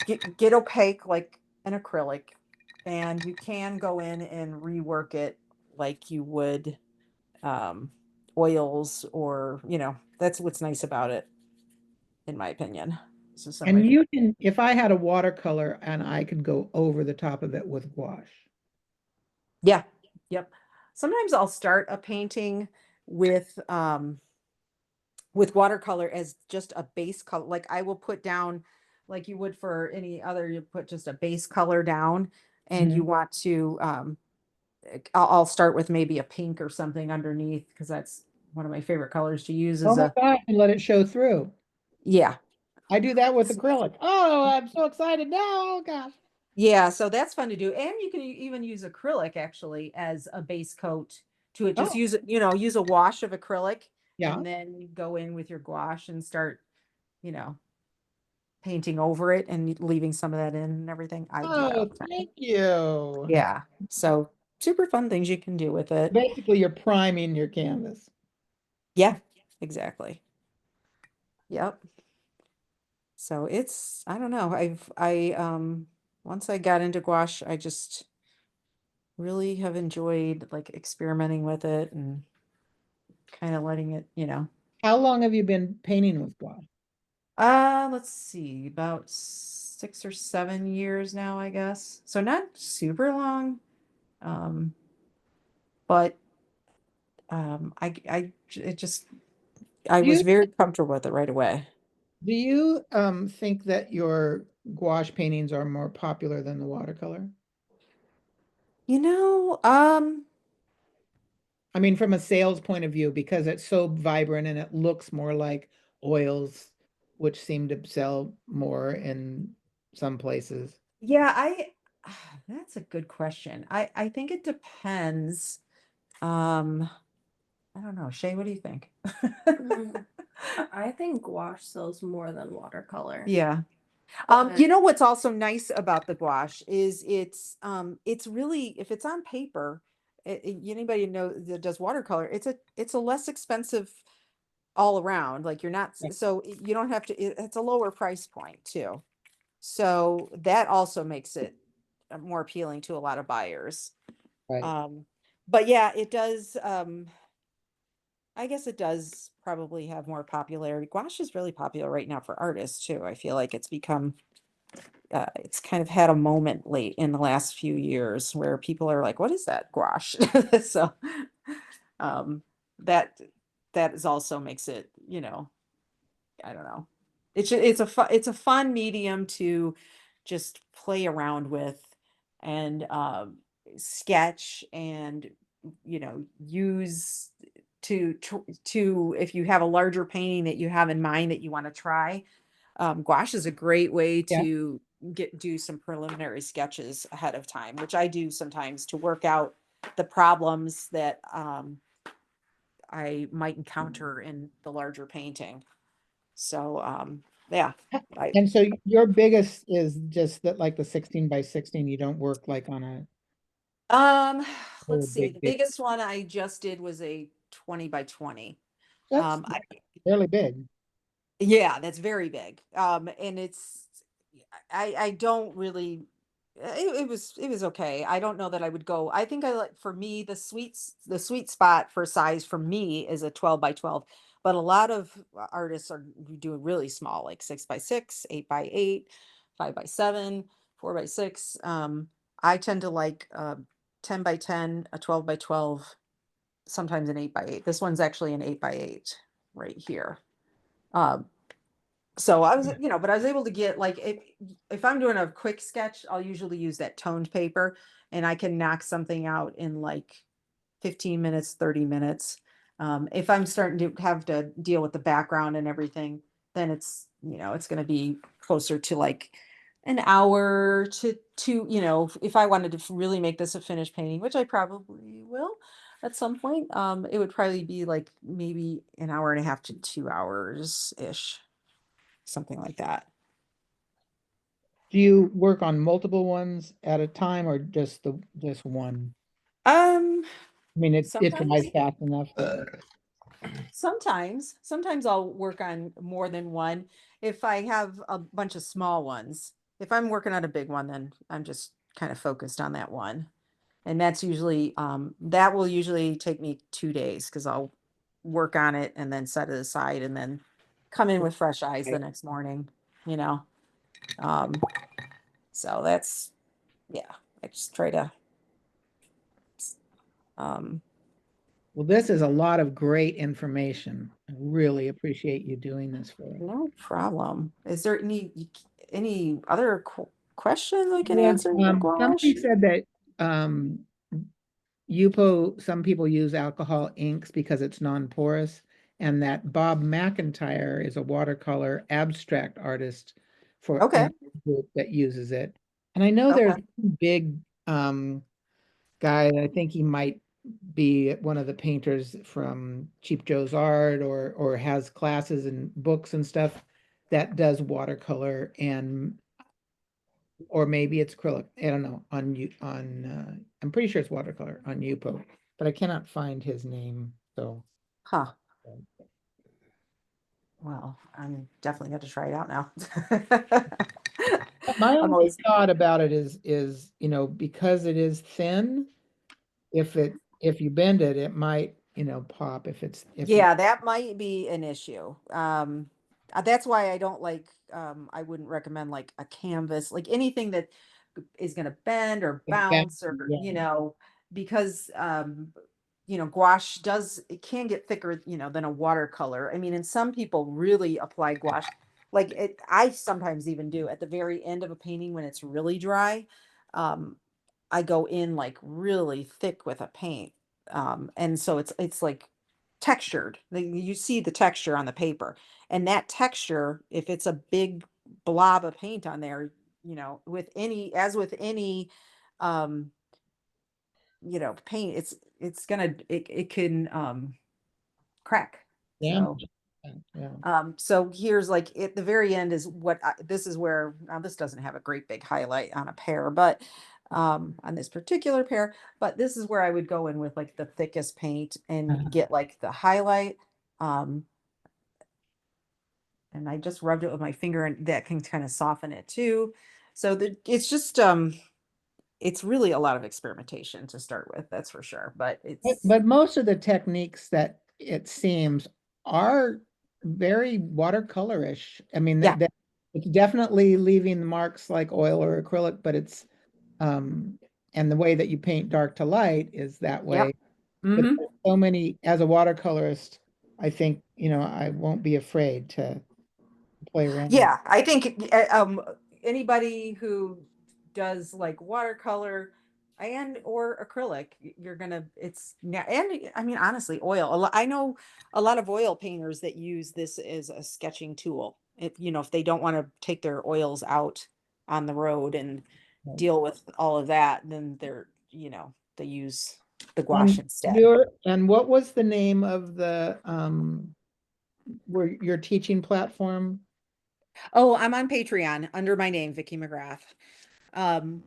get opaque like an acrylic, and you can go in and rework it like you would um, oils, or, you know, that's what's nice about it, in my opinion. This is some of my And favorite. you can, if I had a watercolor and I could go over the top of it with gouache. Yeah, yep. Sometimes I'll start a painting with watercolor as just a base color. Like I will put down, like you would for any other, you put just a base color down, and you Mhm. want to I'll start with maybe a pink or something underneath, because that's one of my favorite colors to use Oh is my a, gosh, and let it show through. yeah. I do that with acrylic. Oh, I'm so excited now. Oh gosh. Yeah, so that's fun to do. And you can even use acrylic actually as a base coat to it. Just Oh, use it, you know, use a wash of acrylic yeah. and then go in with your gouache and start, you know, painting over it and leaving some of that in and everything. I do that all Oh, the time. thank you. Yeah. So super fun things you can do with it. Basically, you're priming your canvas. Yeah, exactly. Yep. So I don't know, once I got into gouache, I just really have enjoyed like experimenting with it and kind of letting it, How long have you been painting with gouache? let's see, about 6 or 7 years now, I guess. So not super long. Um, but it just, I Do was you very comfortable with it right away. think that your gouache paintings are more popular than the watercolor? You know, I mean, from a sales point of view, because it's so vibrant and it looks more like oils, which seem to sell more in some places. yeah, that's a good question. I think it depends. Um, I don't know. Shay, what do you think? Mhm. I think gouache sells more than watercolor. Yeah. But You know what's also nice about the gouache is it's really, if it's on paper, anybody know that does watercolor, it's a less expensive all around. Like you're not, Yeah. so you don't have to, it's a lower price point too. So that also makes it more appealing to a lot of buyers. Right. But yeah, it does, I guess it does probably have more popularity. Gouache is really popular right now for artists too. I feel like it's kind of had a moment late in the last few years where people are like, what is that gouache? So, um, that, that is also makes it, I don't know. It's a fun medium to just play around with and, sketch and, use to, if you have a larger painting that you have in mind that you want to try. Gouache is a great way Yeah. to do some preliminary sketches ahead of time, which I do sometimes to work out the problems that, I might encounter in the larger painting. So, yeah, I, And so your biggest is just that, like the 16 by 16, you don't work like on a um, let's whole see, big, the big, biggest one I just did was a 20 by 20. that's Um, I, fairly big. Yeah, that's very big. And I don't really, it was okay. I don't know that I would go. I think I like, for me, the sweet spot for size for me is a 12 by 12. But a lot of artists are doing really small, like 6 by 6, 8 by 8, 5 by 7, 4 by 6. I tend to like 10 by 10, a 12 by 12, sometimes an 8 by 8. This one's actually an 8 by 8 right here. Um, so I was, but I was able to get like, if I'm doing a quick sketch, I'll usually use that toned paper and I can knock something out in like 15 minutes, 30 minutes. If I'm starting to have to deal with the background and everything, then it's going to be closer to like an hour to two, if I wanted to really make this a finished painting, which I probably will at some point, it would probably be like maybe an hour and a half to 2 hours ish, something like that. Do you work on multiple ones at a time or just one? Um, I mean, it sometimes, dries fast enough that, sometimes I'll work on more than one. If I have a bunch of small ones, if I'm working on a big one, then I'm just kind of focused on that one. And that will usually take me 2 days because I'll work on it and then set it aside and then come in with fresh eyes the next morning, you know. Um, so that's, yeah, I just try to, um, well, this is a lot of great information. I really appreciate you doing this for us. no problem. Is there any other questions I can Yeah, answer for somebody gouache? said that Yupo, some people use alcohol inks because it's non-porous, and that Bob McIntyre is a watercolor abstract artist for Okay, an group that uses it. And I know there's okay. a big guy, I think he might be one of the painters from Cheap Joe's Art or has classes and books and stuff that does watercolor and or maybe it's acrylic. I don't know on you on. I'm pretty sure it's watercolor on Yupo, but I cannot find his name. So Huh. Well, I'm definitely going to try it out now. My I'm only always, thought about it is, you know, because it is thin, if you bend it, it might, you know, pop if you yeah, that might be an issue. That's why I don't like, I wouldn't recommend like a canvas, like anything that is going to bend or bend, bounce or, yeah. because, gouache it can get thicker, than a watercolor. I mean, and some people really apply gouache, like I sometimes even do at the very end of a painting when it's really dry. Um, I go in like really thick with a paint. And so it's like textured. You see the texture on the paper. And that texture, if it's a big blob of paint on there, with any um, paint, it can crack. So Damage. Yeah. so here's like at the very end is this is where, now this doesn't have a great big highlight on a pear, but on this particular pear, but this is where I would go in with like the thickest paint and get like the highlight. Um, and I just rubbed it with my finger and that can kind of soften it too. So it's just it's really a lot of experimentation to start with, that's for sure. But it's But most of the techniques that it seems are very watercolorish. I mean, yeah, that it's definitely leaving marks like oil or acrylic, but it's um and the way that you paint dark to light is that yep. way. But Hmm. there's so many, as a watercolorist, I think, you know, I won't be afraid to play around. Yeah, I think anybody who does like watercolor and or acrylic, you're gonna and I mean honestly, oil. I know a lot of oil painters that use this as a sketching tool. If they don't want to take their oils out on the road and deal with all of that, then they use the gouache instead. And what was the name of the where your teaching platform? Oh, I'm on Patreon under my name, Vicki McGrath.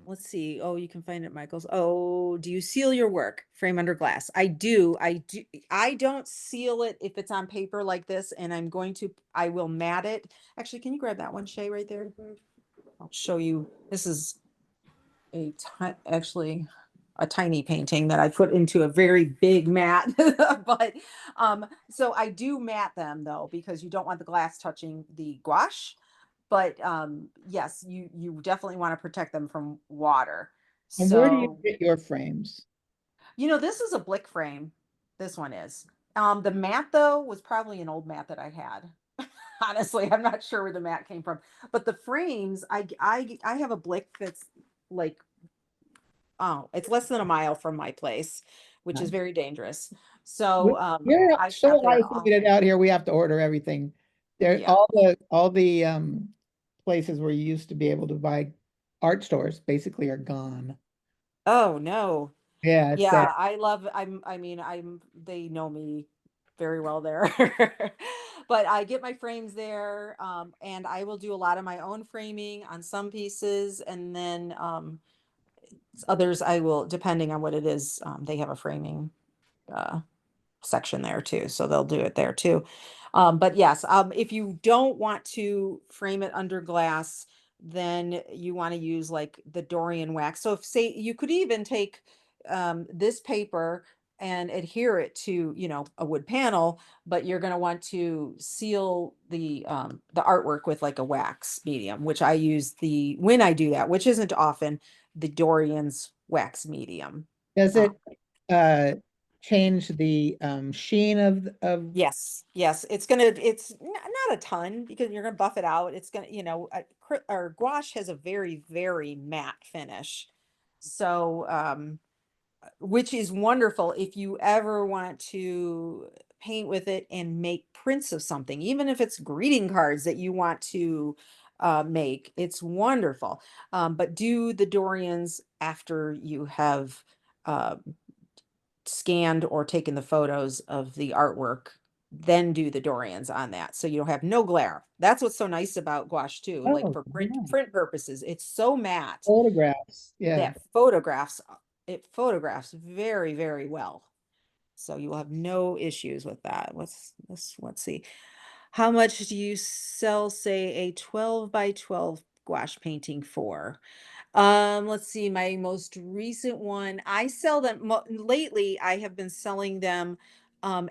Let's see. Oh, you can find it, Michael's. Oh, do you seal your work? Frame under glass. I do. I do. I don't seal it if it's on paper like this, and I will mat it. Actually, can you grab that one, Shay, right there? I'll show you. This is actually a tiny painting that I put into a very big mat. But so I do mat them though, because you don't want the glass touching the gouache. But yes, you definitely want to protect them from water. And where do you So, get your frames? this is a blick frame. This one is. The mat though was probably an old mat that I had. Honestly, I'm not sure where the mat came from. But the frames, I have a blick that's like, oh, it's less than a mile from my place, which is very dangerous. So We're I've got so there all, isolated out here, we have to order everything. There, yeah. all the places where you used to be able to buy art stores basically are gone. Oh no. Yeah, it's sad. Yeah, they know me very well there. But I get my frames there, and I will do a lot of my own framing on some pieces, and then others I will, depending on what it is, they have a framing uh, section there too, so they'll do it there too. But yes, if you don't want to frame it under glass, then you want to use like the Dorian wax. So if say you could even take this paper and adhere it to, a wood panel, but you're going to want to seal the artwork with like a wax medium, which I use when I do that, which isn't often, the Dorian's wax medium. Does Uh, it uh change the sheen of Yes, yes, it's not a ton because you're gonna buff it out. It's gonna, or gouache has a very, very matte finish. So, which is wonderful if you ever want to paint with it and make prints of something, even if it's greeting cards that you want to make, it's wonderful. But do the Dorians after you have uh, scanned or taken the photos of the artwork, then do the Dorians on that. So you don't have no glare. That's what's so nice about gouache too. Like oh for yeah, print purposes, it's so matte photographs? Yeah. that it photographs very, very well. So you will have no issues with that. Let's see. How much do you sell, say, a 12 by 12 gouache painting for? Let's see, my most recent one, I sell them lately, I have been selling them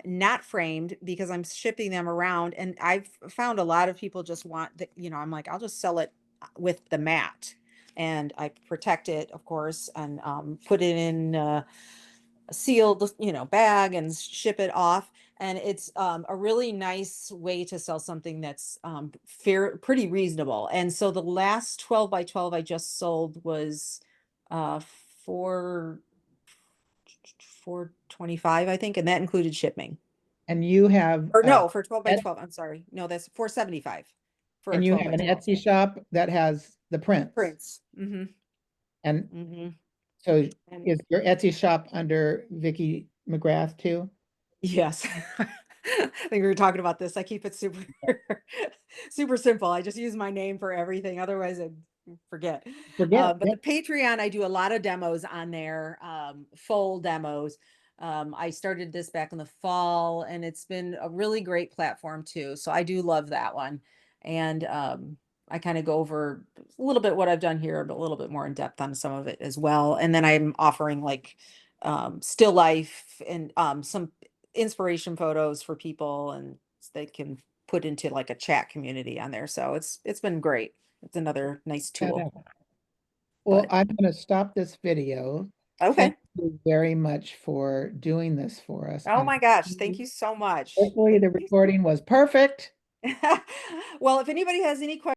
not framed because I'm shipping them around, and I've found a lot of people just want the, I'm like, I'll just sell it with the mat, and I protect it, of course, and put it in a sealed, bag and ship it off. And it's a really nice way to sell something that's pretty reasonable. And so the last 12 by 12 I just sold was uh, four 425, I think, and that included shipping. And you have, Or no, for 12 by Et- 12, I'm sorry. No, that's 475 for a and you 12 have by an 12. Etsy shop that has the prints. Prints. Mm-hmm. And Mm-hmm. so And is your Etsy shop under Vicki McGrath too? yes. I think we were talking about this. I keep it super super simple. I just use my name for everything. Otherwise I forget. Forget. But the Patreon, I do a lot of demos on there, full demos. I started this back in the fall, and it's been a really great platform too. So I do love that one. And I kind of go over a little bit what I've done here, but a little bit more in depth on some of it as well. And then I'm offering like still life and some inspiration photos for people, and they can put into like a chat community on there. So it's been great. It's another nice that tool. out. Well, But I'm going to stop this video. okay. Thank you very much for doing this for us. Oh And my gosh, thank you so much. hopefully Thank the you. recording was perfect. Well, if anybody has any questions